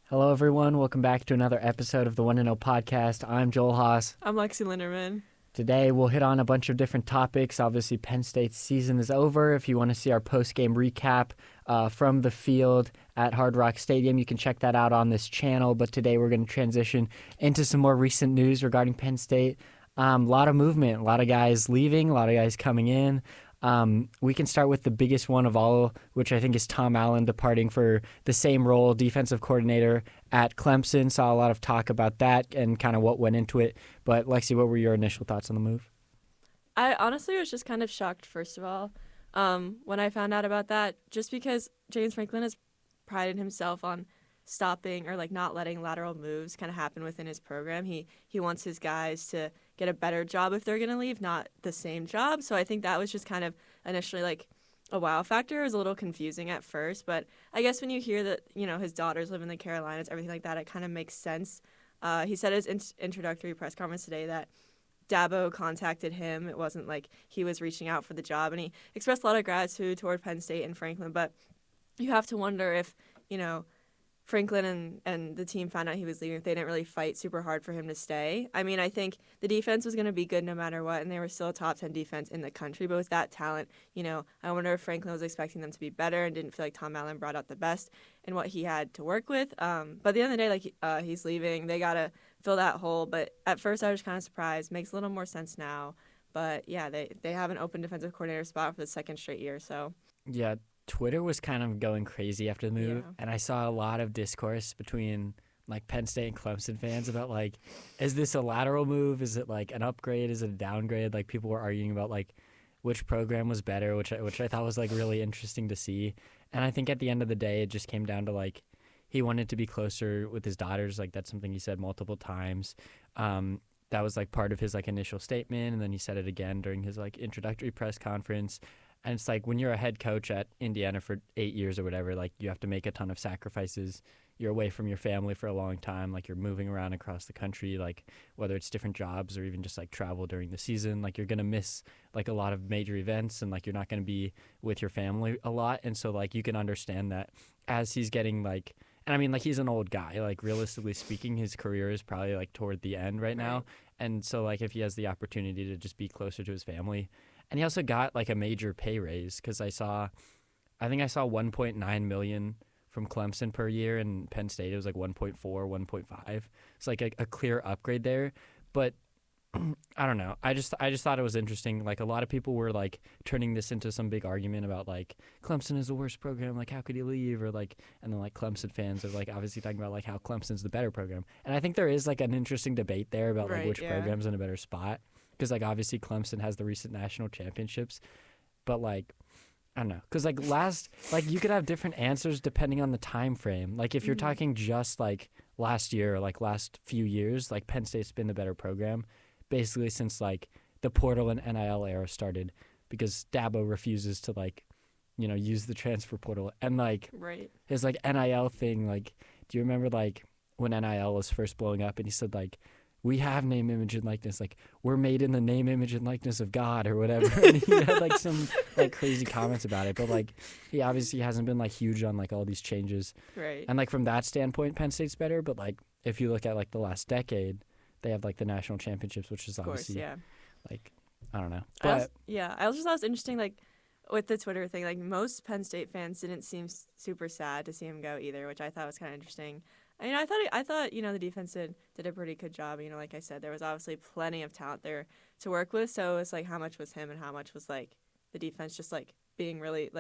Hello, everyone. Welcome back to another episode of the 1-0 podcast. I'm Joel Haas. I'm Lexi Linderman. Today, we'll hit on a bunch of different topics. Obviously, Penn State's season is over. If you want to see our post-game recap from the field at Hard Rock Stadium, you can check that out on this channel. But today, we're going to transition into some more recent news regarding Penn State. A lot of movement, a lot of guys leaving, a lot of guys coming in. We can start with the biggest one of all, which I think is Tom Allen departing for the same role, defensive coordinator at Clemson. Saw a lot of talk about that and kind of what went into it. But Lexi, what were your initial thoughts on the move? I honestly was just kind of shocked, first of all, when I found out about that, just because James Franklin has prided himself on stopping or not letting lateral moves kind of happen within his program. He wants his guys to get a better job if they're going to leave, not the same job. So I think that was just kind of initially a wow factor. It was a little confusing at first, but I guess when you hear that, his daughters live in the Carolinas, everything like that, it kind of makes sense. He said at his introductory press conference today that Dabo contacted him. It wasn't like he was reaching out for the job, and he expressed a lot of gratitude toward Penn State and Franklin, but you have to wonder if, Franklin and the team found out he was leaving, if they didn't really fight super hard for him to stay. I mean, I think the defense was going to be good no matter what, and they were still a top 10 defense in the country. But with that talent, I wonder if Franklin was expecting them to be better and didn't feel like Tom Allen brought out the best in what he had to work with. But at the end of the day, he's leaving. They got to fill that hole. But at first, I was kind of surprised. Makes a little more sense now. But, yeah, they have an open defensive coordinator spot for the second straight year. So Yeah, Twitter was kind of going crazy after the move, and I saw a lot of discourse between Penn State and Clemson fans about is this a lateral move? Is it an upgrade? Is it a downgrade? People were arguing about which program was better, which I thought was really interesting to see. And I think at the end of the day, it just came down to he wanted to be closer with his daughters. That's something he said multiple times. That was part of his initial statement, and then he said it again during his introductory press conference. And it's when you're a head coach at Indiana for 8 years or whatever, you have to make a ton of sacrifices. You're away from your family for a long time. You're moving around across the country, whether it's different jobs or even just travel during the season. You're going to miss a lot of major events, and you're not going to be with your family a lot. And so you can understand that as he's getting and I mean he's an old guy. Realistically speaking, his career is probably toward the end right now. And so if he has the opportunity to just be closer to his family. And he also got a major pay raise because I think I saw $1.9 million from Clemson per year, and Penn State it was 1.4, 1.5. It's a clear upgrade there. But I don't know. I just thought it was interesting. A lot of people were turning this into some big argument about Clemson is the worst program. How could he leave? Or and then Clemson fans are obviously talking about how Clemson's the better program. And I think there is an interesting debate there about which program's in a better spot. Because obviously Clemson has the recent national championships, but I don't know. Because last you could have different answers depending on the time frame. If you're talking just last year or last few years, Penn State's been the better program, basically since the portal and NIL era started. Because Dabo refuses to use the transfer portal and his NIL thing. Do you remember when NIL was first blowing up and he said we have name, image, and likeness. We're made in the name, image, and likeness of God or whatever. And he had some crazy comments about it. But he obviously hasn't been huge on all these changes. Right. And from that standpoint, Penn State's better. But if you look at the last decade, they have the national championships, which is obviously I don't know. But I also thought it was interesting with the Twitter thing. Most Penn State fans didn't seem super sad to see him go either, which I thought was kind of interesting. I thought the defense did a pretty good job. Like I said, there was obviously plenty of talent there to work with. So it's how much was him and how much was the defense just being really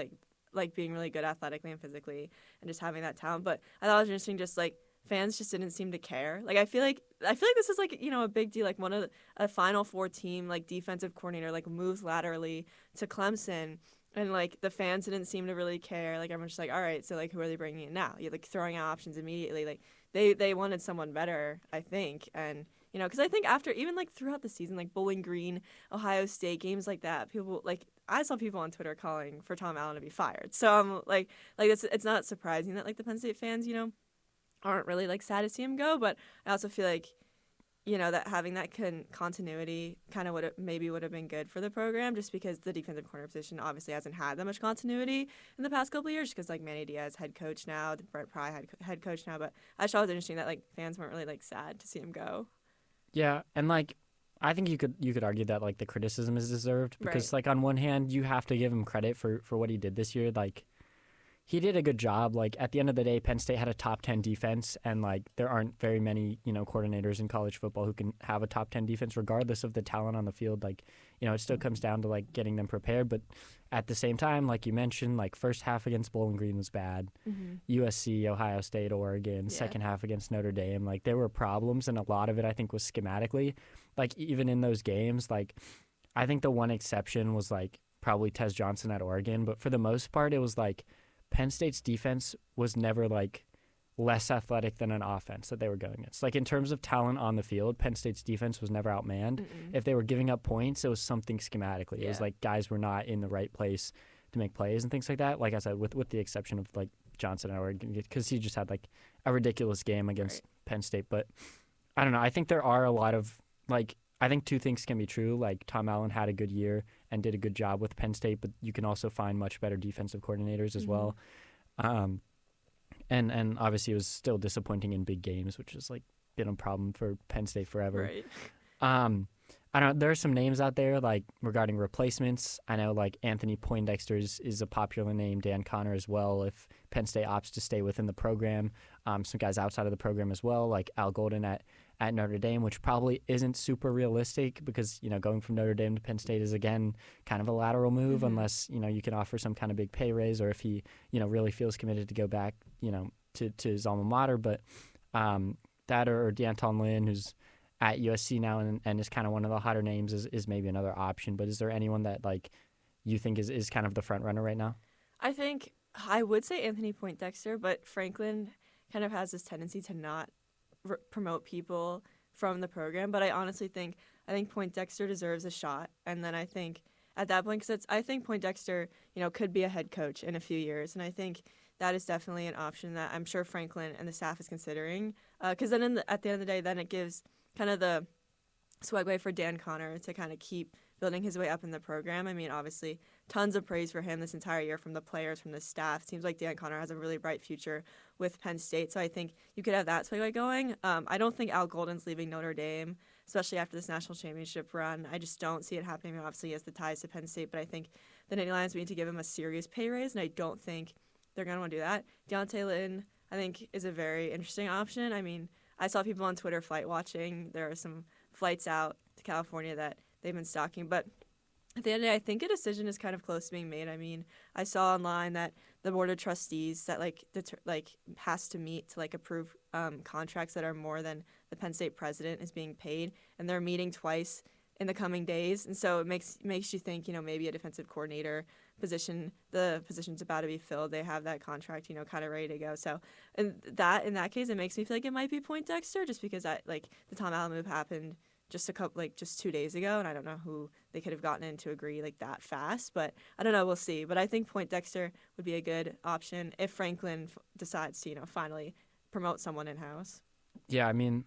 being really good athletically and physically and just having that talent. But I thought it was interesting. Just fans just didn't seem to care. I feel like this is a big deal. One of a Final Four team defensive coordinator moves laterally to Clemson. And, the fans didn't seem to really care. Everyone's just all right, so, who are they bringing in now? You're, throwing out options immediately. They wanted someone better, I think. And, because I think after, even, throughout the season, Bowling Green, Ohio State, games like that, people, I saw people on Twitter calling for Tom Allen to be fired. So, I'm, it's not surprising that, the Penn State fans, aren't really, sad to see him go. But I also feel that having that continuity kind of would have been good for the program, just because the defensive corner position obviously hasn't had that much continuity in the past couple of years, because like Manny Diaz head coach now, Frye head coach now. But I thought it was interesting that like fans weren't really like sad to see him go. Yeah, and like I think you could argue that like the criticism is deserved, because Right. like on one hand you have to give him credit for what he did this year. Like he did a good job. Like at the end of the day, Penn State had a top 10 defense, and like there aren't very many, coordinators in college football who can have a top 10 defense regardless of the talent on the field. Like, it still comes down to like getting them prepared. But at the same time, like you mentioned, like first half against Bowling Green was bad. Mm-hmm. USC, Ohio State, Oregon, Yeah. second half against Notre Dame. Like there were problems, and a lot of it I think was schematically. Like even in those games, like I think the one exception was like probably Tez Johnson at Oregon, but for the most part it was like Penn State's defense was never like less athletic than an offense that they were going against. Like in terms of talent on the field, Penn State's defense was never outmanned. Mm-mm. If they were giving up points, it was something schematically. It was Yeah. like guys were not in the right place to make plays and things like that. Like I said, with the exception of like Johnson at Oregon, because he just had like a ridiculous game against Penn State. But I don't know. I think there are a lot of like, I think two things can be true. Like Tom Allen had a good year and did a good job with Penn State, but you can also find much better defensive coordinators as well. And obviously it was still disappointing in big games, which has like been a problem for Penn State forever. Right. I don't know. There are some names out there like regarding replacements. I know like Anthony Poindexter is a popular name. Dan Connor as well, if Penn State opts to stay within the program. Some guys outside of the program as well, like Al Golden at Notre Dame, which probably isn't super realistic because, going from Notre Dame to Penn State is, again, kind of a lateral move unless, you can offer some kind of big pay raise, or if he, really feels committed to go back, to his alma mater. But that or D'Anton Lynn, who's at USC now and is kind of one of the hotter names, is maybe another option. But is there anyone that, like, you think is kind of the front runner right now? I think I would say Anthony Poindexter, but Franklin kind of has this tendency to not promote people from the program. But I honestly think Poindexter deserves a shot, and then I think at that point, because I think Poindexter, could be a head coach in a few years, and I think that is definitely an option that I'm sure Franklin and the staff is considering. Because then at the end of the day, then it gives kind of the swagway for Dan Connor to kind of keep building his way up in the program. I mean, obviously, tons of praise for him this entire year from the players, from the staff. Seems like Dan Connor has a really bright future with Penn State, so I think you could have that swagway going. I don't think Al Golden's leaving Notre Dame, especially after this national championship run. I just don't see it happening. Obviously, he has the ties to Penn State, but I think the Nittany Lions need to give him a serious pay raise, and I don't think they're going to want to do that. Deontay Lynn, I think, is a very interesting option. I mean, I saw people on Twitter flight watching. There are some flights out to California that they've been stalking, but at the end of the day, I think a decision is kind of close to being made. I mean, I saw online that the board of trustees that has to meet to approve contracts that are more than the Penn State president is being paid, and they're meeting twice in the coming days, and so it makes you think, maybe a defensive coordinator position, the position's about to be filled. They have that contract, kind of ready to go. So in that case, it makes me feel like it might be Poindexter, just because the Tom Allen move happened just 2 days ago, and I don't know who they could have gotten in to agree that fast, but I don't know, we'll see. But I think Poindexter would be a good option if Franklin decides to, finally promote someone in-house. Yeah, I mean,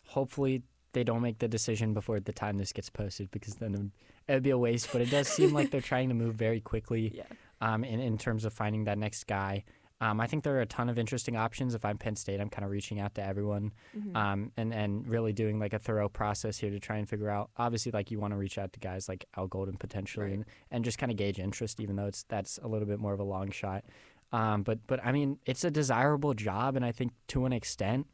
hopefully they don't make the decision before the time this gets posted, because then it would be a waste. But it does seem like they're trying to move very quickly in terms of finding that next guy. I think there are a ton of interesting options. If I'm Penn State, I'm kind of reaching out to everyone and really doing a thorough process here to try and figure out. Obviously, you want to reach out to guys like Al Golden potentially and just kind of gauge interest, even though that's a little bit more of a long shot. But I mean, it's a desirable job, and I think to an extent,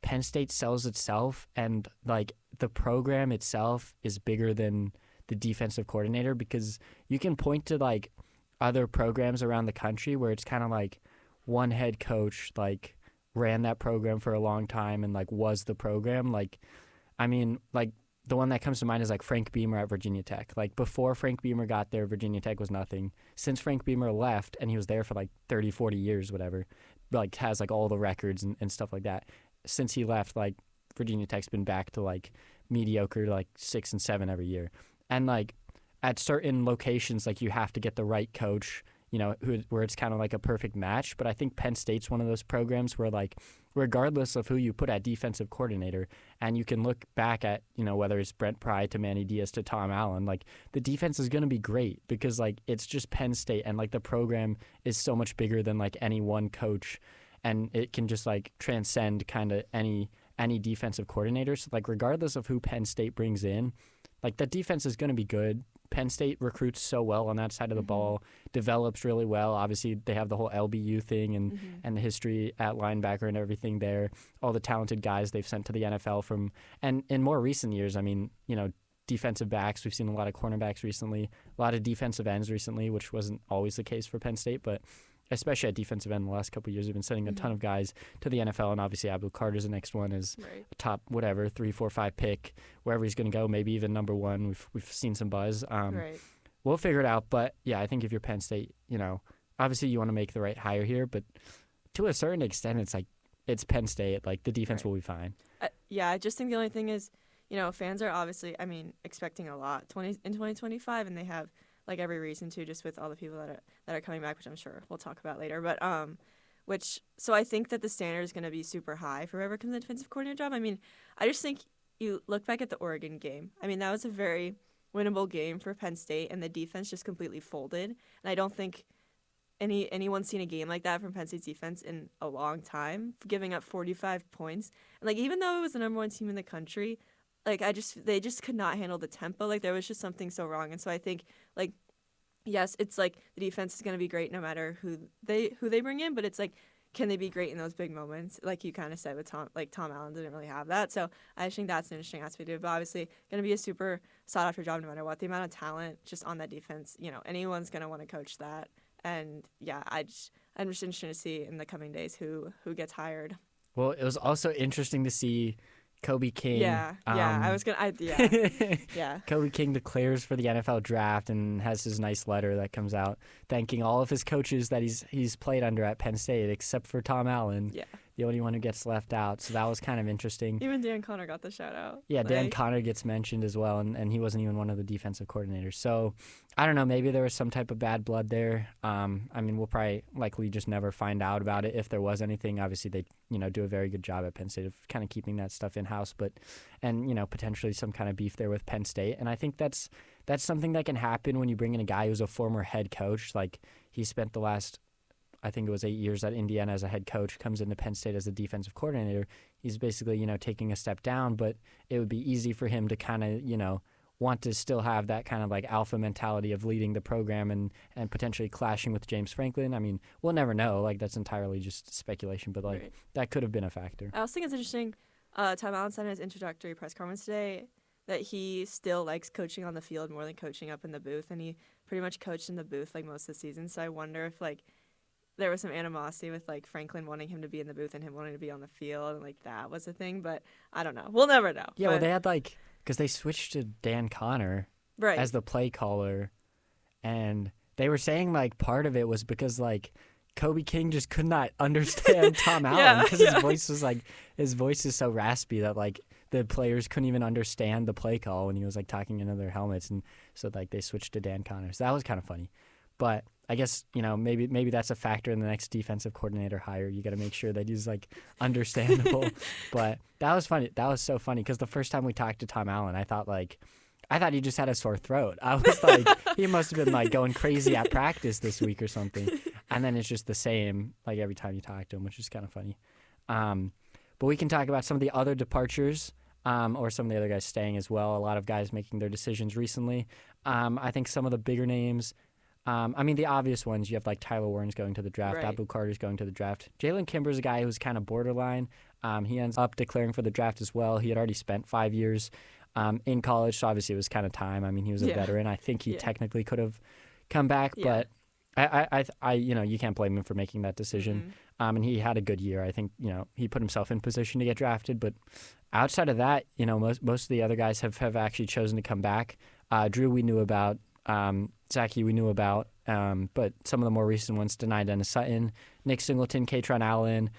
Penn State sells itself, and the program itself is bigger than the defensive coordinator, because you can point to other programs around the country where it's kind of one head coach ran that program for a long time and was the program. I mean, the one that comes to mind is Frank Beamer at Virginia Tech. Before Frank Beamer got there, Virginia Tech was nothing. Since Frank Beamer left, and he was there for 30, 40 years, whatever, has all the records and stuff like that. Since he left, Virginia Tech's been back to mediocre, 6 and 7 every year. And at certain locations, you have to get the right coach, where it's kind of a perfect match. But I think Penn State's one of those programs where regardless of who you put at defensive coordinator. And you can look back at, whether it's Brent Pry to Manny Diaz to Tom Allen, like the defense is going to be great because like it's just Penn State and like the program is so much bigger than like any one coach, and it can just like transcend kind of any defensive coordinators. So, like regardless of who Penn State brings in, like the defense is going to be good. Penn State recruits so well on that side of the ball, develops really well. Obviously, they have the whole LBU thing and the history at linebacker and everything there. All the talented guys they've sent to the NFL and in more recent years, I mean, defensive backs. We've seen a lot of cornerbacks recently, a lot of defensive ends recently, which wasn't always the case for Penn State, but especially at defensive end the last couple of years, we've been sending a ton of guys to the NFL, and obviously Abdul Carter's the next one is a top, 3, 4, 5 pick, wherever he's going to go, maybe even number 1. We've seen some buzz. We'll figure it out, but yeah, I think if you're Penn State, obviously you want to make the right hire here, but to a certain extent, it's like it's Penn State. Like the defense will be fine. I just think the only thing is, fans are obviously, expecting a lot in 2025, and they have like every reason to, just with all the people that are coming back, which I'm sure we'll talk about later. But so I think that the standard is going to be super high for whoever comes in the defensive coordinator job. I just think you look back at the Oregon game. That was a very winnable game for Penn State, and the defense just completely folded. And I don't think anyone's seen a game like that from Penn State's defense in a long time, giving up 45 points. And like even though it was the number 1 team in the country, like they just could not handle the tempo. Like there was just something so wrong. And so I think like yes, it's like the defense is going to be great no matter who they bring in, but it's like can they be great in those big moments? Like you kind of said with Tom Allen didn't really have that. So I just think that's an interesting aspect of it. But obviously going to be a super sought after job no matter what. The amount of talent just on that defense, anyone's going to want to coach that. And yeah, I'm just interested to see in the coming days who gets hired. Well, it was also interesting to see Kobe King. Yeah. Kobe King declares for the NFL draft and has his nice letter that comes out thanking all of his coaches that he's played under at Penn State, except for Tom Allen. Yeah. The only one who gets left out. So that was kind of interesting. Even Dan Connor got the shout out. Yeah, Dan Connor gets mentioned as well, and he wasn't even one of the defensive coordinators. So I don't know, maybe there was some type of bad blood there. We'll probably likely just never find out about it if there was anything. Obviously, they do a very good job at Penn State of kind of keeping that stuff in-house, and potentially some kind of beef there with Penn State. And I think that's something that can happen when you bring in a guy who's a former head coach. Like he spent the last, I think it was 8 years at Indiana as a head coach, comes into Penn State as a defensive coordinator. He's basically, taking a step down, but it would be easy for him to kind of, want to still have that kind of like alpha mentality of leading the program and potentially clashing with James Franklin. We'll never know. Like that's entirely just speculation, but like that could have been a factor. I also think it's interesting. Tom Allen said in his introductory press conference today that he still likes coaching on the field more than coaching up in the booth, and he pretty much coached in the booth like most of the season. So I wonder if like there was some animosity with like Franklin wanting him to be in the booth and him wanting to be on the field, and like that was a thing. But I don't know. We'll never know. Yeah, well, they had because they switched to Dan Connor as the play caller, and they were saying like part of it was because like Kobe King just could not understand Tom Allen because his voice is so raspy that like the players couldn't even understand the play call when he was like talking into their helmets, and so like they switched to Dan Connor. So that was kind of funny, but I guess maybe that's a factor in the next defensive coordinator hire. You got to make sure that he's like understandable. But that was funny. That was so funny because the first time we talked to Tom Allen, I thought he just had a sore throat. I was like, he must have been like going crazy at practice this week or something. And then it's just the same like every time you talk to him, which is kind of funny. But we can talk about some of the other departures. Or some of the other guys staying as well. A lot of guys making their decisions recently. I think some of the bigger names. The obvious ones, you have like Tyler Warren's going to the draft, Abdul Carter's going to the draft. Jalen Kimber's a guy who's kind of borderline. He ends up declaring for the draft as well. He had already spent 5 years in college, so obviously it was kind of time. He was a veteran. I think he technically could have come back, but I you can't blame him for making that decision. And he had a good year. I think, he put himself in position to get drafted, but outside of that, most of the other guys have actually chosen to come back. Drew we knew about. Zachy we knew about, but some of the more recent ones, Denai Dennis Sutton, Nick Singleton, Katron Allen.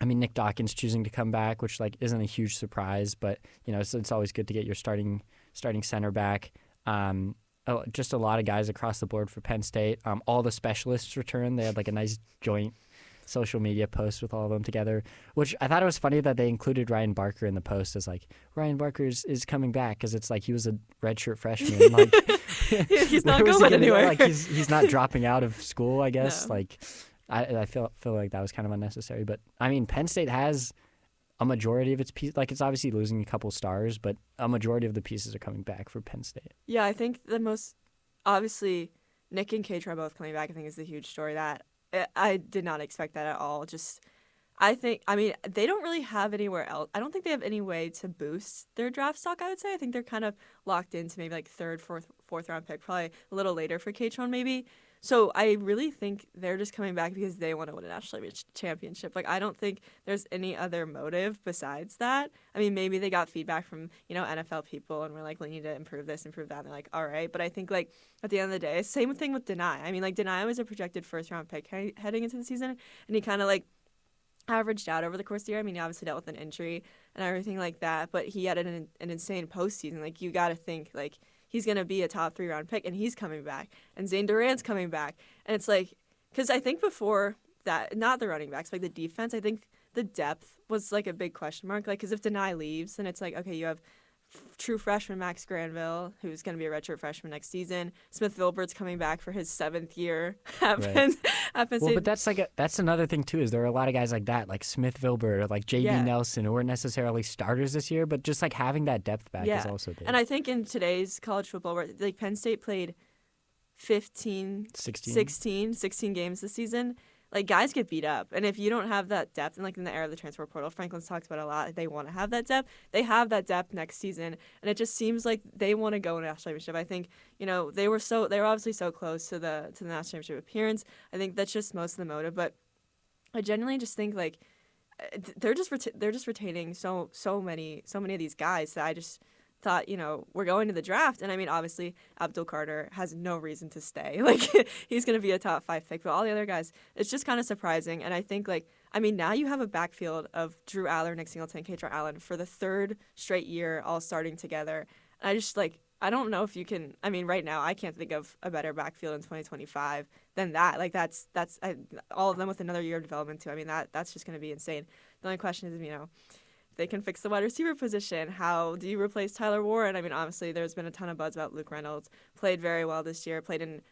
Nick Dawkins choosing to come back, which like isn't a huge surprise, but so it's always good to get your starting center back. Just a lot of guys across the board for Penn State. All the specialists returned. They had like a nice joint social media post with all of them together, which I thought it was funny that they included Ryan Barker in the post as like, Ryan Barker is coming back, because it's like he was a redshirt freshman. Like, he's not going anywhere. Like he's not dropping out of school, I guess. No. Like I feel like that was kind of unnecessary. But I mean, Penn State has a majority of its pieces. Like, it's obviously losing a couple stars, but a majority of the pieces are coming back for Penn State. Yeah, I think the most obviously Nick and Kate are both coming back. I think is the huge story that I did not expect that at all. I mean, they don't really have anywhere else. I don't think they have any way to boost their draft stock, I would say. I think they're kind of locked into maybe like third, fourth round pick, probably a little later for K-Tron maybe. So I really think they're just coming back because they want to win a national championship. Like, I don't think there's any other motive besides that. I mean, maybe they got feedback from, NFL people and were like, we need to improve this, improve that. And they're like, all right. But I think, like, at the end of the day, same thing with Deny. I mean, like, Deny was a projected first-round pick heading into the season, and he kind of, like, averaged out over the course of the year. I mean, he obviously dealt with an injury and everything like that, but he had an insane postseason. Like, you got to think, like, he's going to be a top 3-round pick, and he's coming back. And Zane Durant's coming back. And it's like, because I think before that, not the running backs, like the defense, I think the depth was like a big question mark. Like, because if Deny leaves, then it's like, okay, you have true freshman Max Granville, who's going to be a redshirt freshman next season. Smith Vilbert's coming back for his 7th year at Penn State. Well, but that's another thing too, is there are a lot of guys like that, like Smith Vilbert or like J.B. Nelson, who weren't necessarily starters this year, but just like having that depth back is also big. And I think in today's college football, where like Penn State played 16 games this season, like, guys get beat up. And if you don't have that depth, and like in the era of the transfer portal, Franklin's talks about it a lot, they want to have that depth. They have that depth next season, and it just seems like they want to go in a national championship. I think, they were obviously so close to the national championship appearance. I think that's just most of the motive, but I genuinely just think like they're just retaining so many of these guys that I just thought, we're going to the draft. And I mean, obviously, Abdul Carter has no reason to stay. Like, he's going to be a top 5 pick. But all the other guys, it's just kind of surprising. And I think, like, I mean, now you have a backfield of Drew Aller, Nick Singleton, K-Tron Allen for the 3rd straight year all starting together. And I just, like, I don't know if you can, I mean, right now, I can't think of a better backfield in 2025 than that. Like, that's all of them with another year of development, too. I mean, that's just going to be insane. The only question is, they can fix the wide receiver position. How do you replace Tyler Warren? I mean, obviously, there's been a ton of buzz about Luke Reynolds. Played very well this year.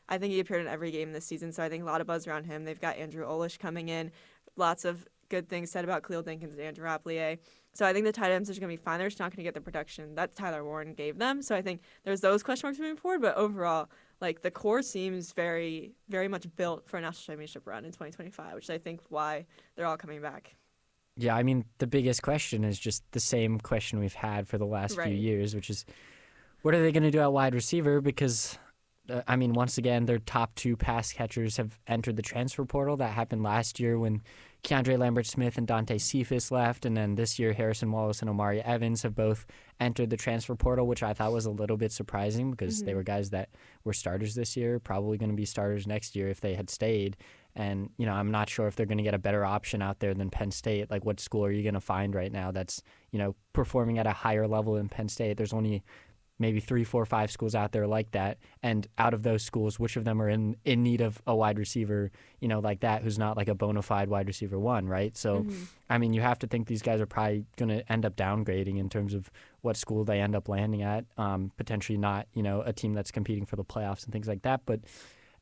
I think he appeared in every game this season, so I think a lot of buzz around him. They've got Andrew Olish coming in. Lots of good things said about Khalil Dinkins and Andrew Applier. So I think the tight ends are going to be fine. They're just not going to get the production that Tyler Warren gave them. So I think there's those question marks moving forward. But overall, like, the core seems very, very much built for a national championship run in 2025, which I think why they're all coming back. Yeah, I mean, the biggest question is just the same question we've had for the last few years, which is, what are they going to do at wide receiver? Because, I mean, once again, their top 2 pass catchers have entered the transfer portal. That happened last year when Keandre Lambert-Smith and Dante Cephas left, and then this year Harrison Wallace and Omari Evans have both entered the transfer portal, which I thought was a little bit surprising because they were guys that were starters this year, probably going to be starters next year if they had stayed. And, I'm not sure if they're going to get a better option out there than Penn State. Like, what school are you going to find right now that's, performing at a higher level than Penn State? There's only maybe 3, 4, 5 schools out there like that. And out of those schools, which of them are in need of a wide receiver, like that, who's not like a bona fide wide receiver 1, right? So, I mean, you have to think these guys are probably going to end up downgrading in terms of what school they end up landing at. Potentially not, a team that's competing for the playoffs and things like that. But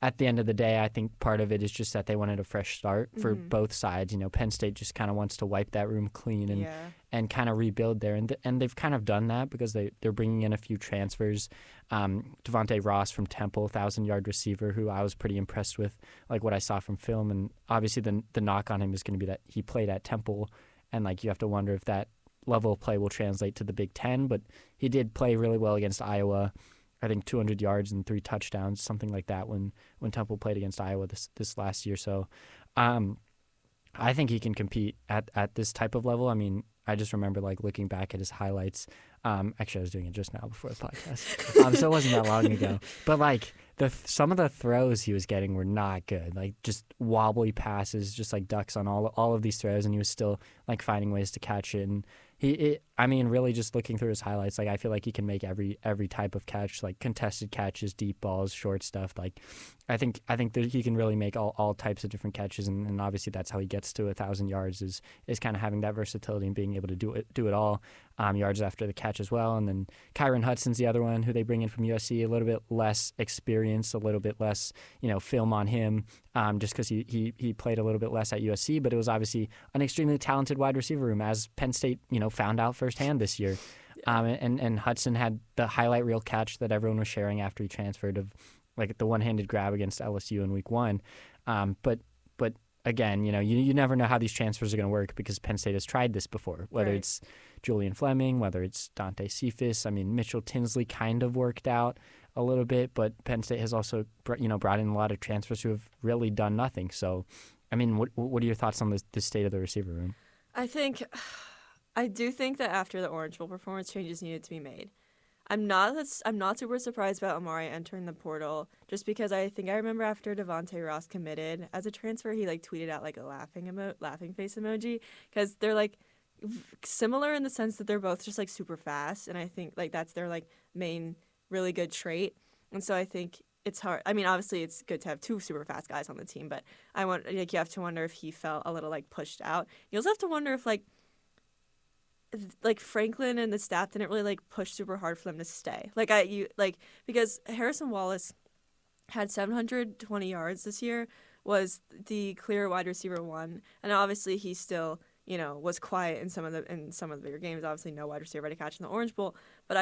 at the end of the day, I think part of it is just that they wanted a fresh start for both sides. Penn State just kind of wants to wipe that room clean and kind of rebuild there. And they've kind of done that because they're bringing in a few transfers. Devontae Ross from Temple, 1,000-yard receiver, who I was pretty impressed with, like what I saw from film. And obviously the knock on him is going to be that he played at Temple. And, like, you have to wonder if that level of play will translate to the Big Ten. But he did play really well against Iowa. I think 200 yards and 3 touchdowns, something like that, when Temple played against Iowa this last year. So I think he can compete at this type of level. I mean, I just remember, like, looking back at his highlights. Actually, I was doing it just now before the podcast, so it wasn't that long ago. But, like, some of the throws he was getting were not good. Like, just wobbly passes, just like ducks on all of these throws, and he was still, like, finding ways to catch it. And I mean, really just looking through his highlights, like I feel like he can make every type of catch, like contested catches, deep balls, short stuff. Like I think that he can really make all types of different catches, and obviously that's how he gets to 1,000 yards is kind of having that versatility and being able to do it all, yards after the catch as well. And then Kyron Hudson's the other one who they bring in from USC, a little bit less experience, a little bit less film on him, just because he played a little bit less at USC, but it was obviously an extremely talented wide receiver room, as Penn State found out firsthand this year. And Hudson had the highlight reel catch that everyone was sharing after he transferred, of like the one-handed grab against LSU in week 1. But again, you never know how these transfers are going to work, because Penn State has tried this before, whether it's Julian Fleming, whether it's Dante Cephas. I mean, Mitchell Tinsley kind of worked out a little bit, but Penn State has also brought in a lot of transfers who have really done nothing. So, I mean, what are your thoughts on the state of the receiver room? I do think that after the Orange Bowl performance, changes needed to be made. I'm not super surprised about Amari entering the portal, just because I think I remember after Devontae Ross committed as a transfer, he tweeted out a laughing face emoji, because they're similar in the sense that they're both just super fast, and I think that's their main really good trait. And so I think it's hard. I mean, obviously it's good to have two super fast guys on the team, but you have to wonder if he felt a little pushed out. You also have to wonder if Franklin and the staff didn't really push super hard for them to stay. Because Harrison Wallace had 720 yards this year, was the clear wide receiver 1, and obviously he still was quiet in some of the bigger games. Obviously no wide receiver to catch in the Orange Bowl, but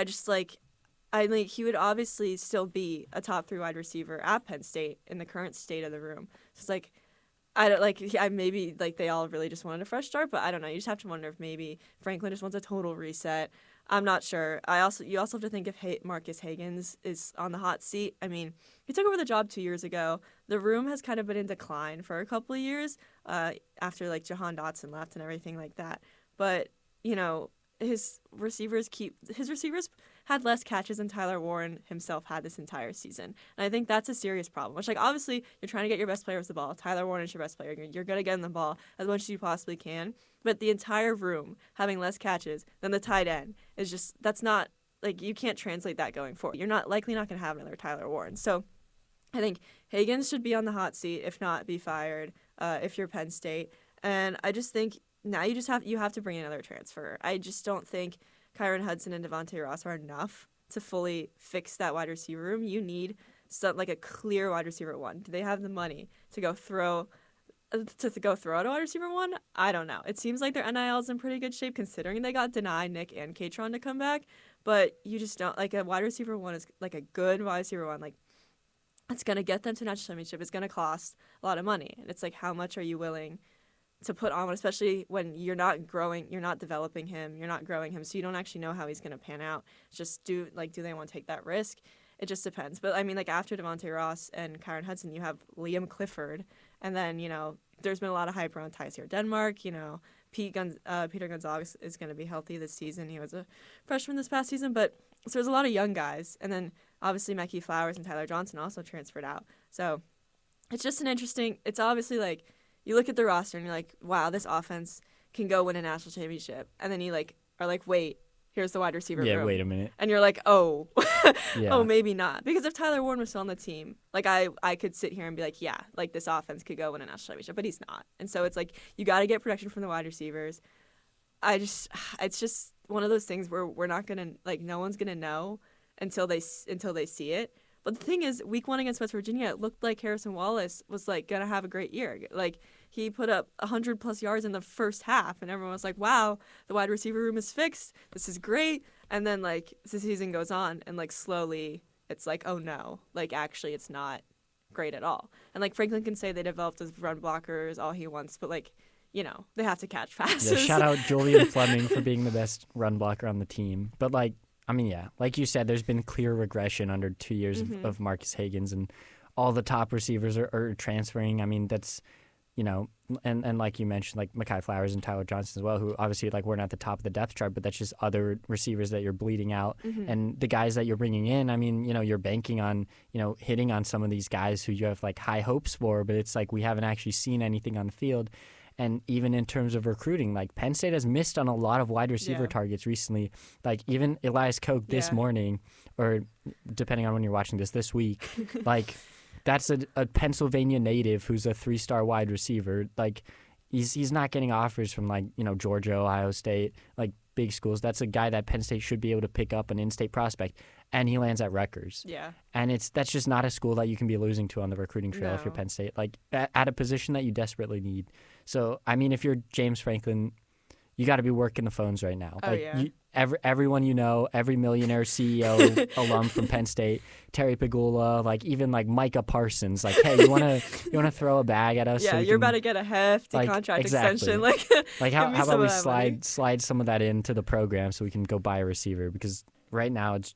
I think he would obviously still be a top 3 wide receiver at Penn State in the current state of the room. So it's I don't maybe they all really just wanted a fresh start, but I don't know. You just have to wonder if maybe Franklin just wants a total reset. I'm not sure. You also have to think if Marcus Higgins is on the hot seat. I mean, he took over the job 2 years ago. The room has kind of been in decline for a couple of years after Jahan Dotson left and everything like that. But his receivers had less catches than Tyler Warren himself had this entire season. And I think that's a serious problem, which obviously you're trying to get your best player with the ball. Tyler Warren is your best player. You're going to get him the ball as much as you possibly can. But the entire room having less catches than the tight end is that's not, you can't translate that going forward. You're likely not going to have another Tyler Warren. So I think Higgins should be on the hot seat, if not be fired, if you're Penn State. And I just think now you have to bring in another transfer. I just don't think Kyron Hudson and Devontae Ross are enough to fully fix that wide receiver room. You need a clear wide receiver 1. Do they have the money to go throw at a wide receiver 1? I don't know. It seems like their NIL is in pretty good shape, considering they got Deni, Nick, and Katron to come back. But you just don't a wide receiver 1 is a good wide receiver 1. It's gonna get them to national championship. It's gonna cost a lot of money, and it's how much are you willing to put on, especially when you're not growing, you're not developing him, you're not growing him, so you don't actually know how he's going to pan out. It's just do they want to take that risk? It just depends. But I mean, after Devontae Ross and Kyron Hudson, you have Liam Clifford, and then there's been a lot of hype around Tysier Denmark. Peter Gonzalez is going to be healthy this season. He was a freshman this past season, but so there's a lot of young guys, and then obviously Mekhi Flowers and Tyler Johnson also transferred out. So it's just an interesting. It's obviously you look at the roster and you're wow, this offense can go win a national championship. And then you are wait, here's the wide receiver room. Yeah, wait a minute. And you're oh, yeah. Oh, maybe not. Because if Tyler Warren was still on the team, I could sit here and be yeah, this offense could go win a national championship, but he's not. And so it's you got to get production from the wide receivers. It's just one of those things where we're not going to, no one's going to know until they see it. But the thing is, week 1 against West Virginia, it looked like Harrison Wallace was going to have a great year. He put up 100+ yards in the first half, and everyone was wow, the wide receiver room is fixed. This is great. And then the season goes on, and slowly it's oh no, actually it's not great at all. And Franklin can say they developed as run blockers all he wants, but they have to catch passes. Yeah, shout out Julian Fleming for being the best run blocker on the team. But I mean, yeah, like you said, there's been clear regression under 2 years of Marcus Higgins, and all the top receivers are transferring. I mean, that's, and like you mentioned, Mekhi Flowers and Tyler Johnson as well, who obviously weren't at the top of the depth chart, but that's just other receivers that you're bleeding out. And the guys that you're bringing in, I mean, you're banking on, hitting on some of these guys who you have high hopes for, but it's we haven't actually seen anything on the field. And even in terms of recruiting, like Penn State has missed on a lot of wide receiver targets recently. Like even Elias Koch this morning, or depending on when you're watching this week, like that's a Pennsylvania native who's a 3-star wide receiver. Like he's not getting offers from like, Georgia, Ohio State, like big schools. That's a guy that Penn State should be able to pick up, an in-state prospect, and he lands at Rutgers. Yeah. And that's just not a school that you can be losing to on the recruiting trail if you're Penn State, like at a position that you desperately need. So, I mean, if you're James Franklin, you got to be working the phones right now. Oh, like yeah. Everyone every millionaire CEO alum from Penn State, Terry Pagula, like even like Micah Parsons, like, hey, you wanna throw a bag at us? Yeah, so you're about to get a hefty contract extension. Like how about we slide some of that into the program so we can go buy a receiver, because right now it's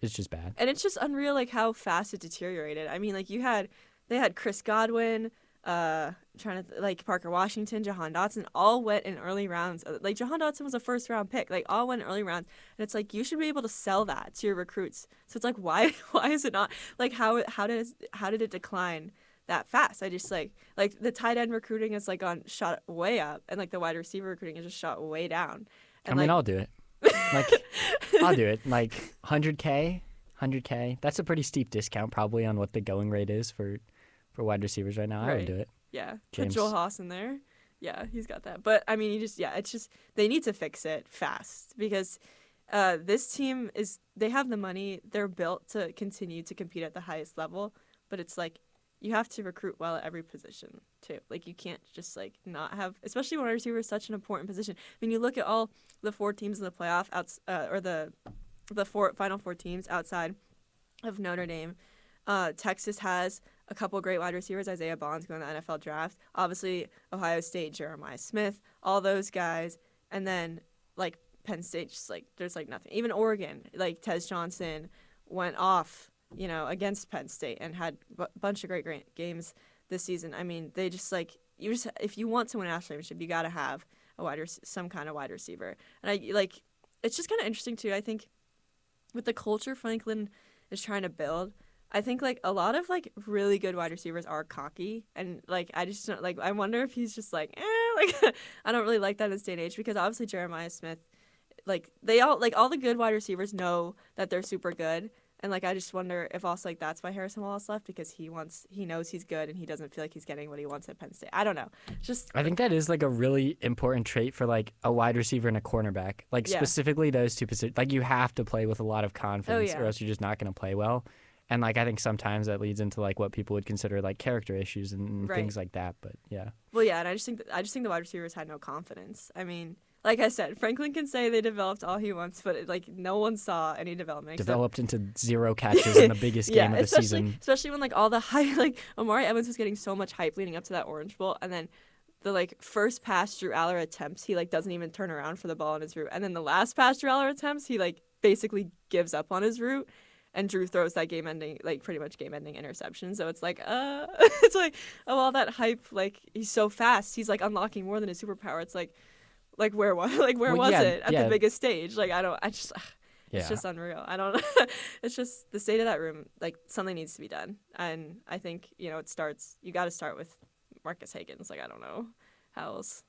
just bad. And it's just unreal like how fast it deteriorated. I mean, like they had Chris Godwin, like Parker Washington, Jahan Dotson, all went in early rounds. Like Jahan Dotson was a first-round pick. Like all went in early rounds, and it's like you should be able to sell that to your recruits. So it's like why is it not like how did it decline that fast? I just like the tight end recruiting is like shot way up, and like the wide receiver recruiting is just shot way down. And I mean, I'll do it. Like I'll do it. Like 100K. That's a pretty steep discount probably on what the going rate is for wide receivers right now. I would do it. Yeah, James. Put Joel Haas in there. Yeah, he's got that. But I mean, it's just they need to fix it fast, because this team they have the money. They're built to continue to compete at the highest level. But it's like you have to recruit well at every position too. Like you can't just like not have, especially when wide receiver is such an important position. I mean, you look at all the 4 teams in the playoff or the final 4 teams outside of Notre Dame. Texas has a couple of great wide receivers. Isaiah Bond's going to the NFL draft. Obviously, Ohio State, Jeremiah Smith, all those guys. And then, like, Penn State, just, like, there's, like, nothing. Even Oregon, like, Tez Johnson went off, against Penn State and had a bunch of great games this season. I mean, they just, like, if you want to win a national championship, you got to have some kind of wide receiver. And, it's just kind of interesting, too. I think with the culture Franklin is trying to build, I think, like, a lot of, like, really good wide receivers are cocky. And, like, I just don't, like, I wonder if he's just, like, like, I don't really like that in this day and age, because obviously Jeremiah Smith, like, all the good wide receivers know that they're super good. And, like, I just wonder if also, like, that's why Harrison Wallace left, because he knows he's good and he doesn't feel like he's getting what he wants at Penn State. I don't know. I think that is, like, a really important trait for, like, a wide receiver and a cornerback. Like, specifically those two positions. Like, you have to play with a lot of confidence or else you're just not going to play well. And, like, I think sometimes that leads into, like, what people would consider, like, character issues and things like that. But, yeah. Well, yeah, and I just think the wide receivers had no confidence. I mean, like I said, Franklin can say they developed all he wants, but, like, no one saw any development. Developed into 0 catches in the biggest game of the season. Especially when, like, all the hype, like, Amari Evans was getting so much hype leading up to that Orange Bowl, and then the, like, first pass Drew Aller attempts, he, like, doesn't even turn around for the ball on his route. And then the last pass Drew Aller attempts, he, like, basically gives up on his route. And Drew throws that pretty much game-ending interception. So it's like, it's like, oh, all that hype, like, he's so fast. He's, like, unlocking more than his superpower. It's like where was it at the biggest stage? Like, it's just unreal. I don't know. It's just the state of that room, like, something needs to be done. And I think, you got to start with Marcus Higgins. Like, I don't know how else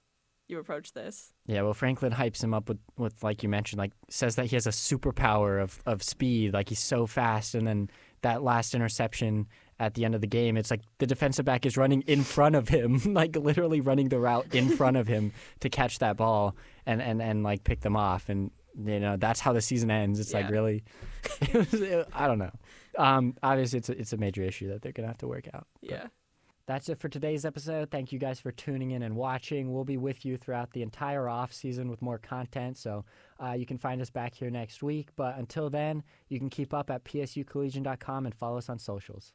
you approach this. Yeah, well, Franklin hypes him up with like you mentioned, like says that he has a superpower of speed, like he's so fast, and then that last interception at the end of the game, it's like the defensive back is running in front of him, like literally running the route in front of him to catch that ball and like pick them off, and that's how the season ends. It's like really, I don't know. Obviously, it's a major issue that they're gonna have to work out. Yeah. That's it for today's episode. Thank you guys for tuning in and watching. We'll be with you throughout the entire off season with more content, so you can find us back here next week. But until then, you can keep up at psucollegian.com and follow us on socials.